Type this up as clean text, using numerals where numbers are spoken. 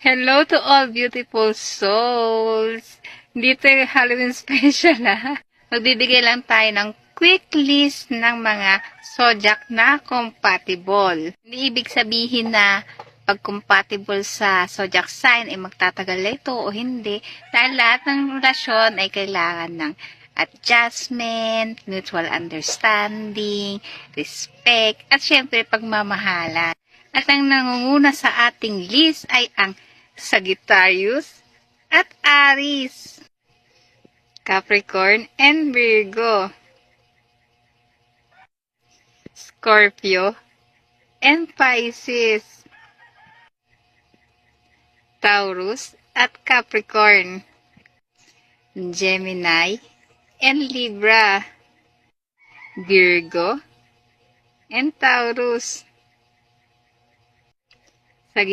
Hello to all beautiful souls! Dito yung Halloween special Magbibigay lang tayo ng quick list ng mga zodiac na compatible. Hindi ibig sabihin na pag compatible sa zodiac sign ay magtatagal ito o hindi. Dahil lahat ng relasyon ay kailangan ng adjustment, mutual understanding, respect, at syempre pagmamahalan. At ang nangunguna sa ating list ay ang Sagittarius at Aries, Capricorn and Virgo, Scorpio and Pisces, Taurus at Capricorn, Gemini and Libra, Virgo and Taurus,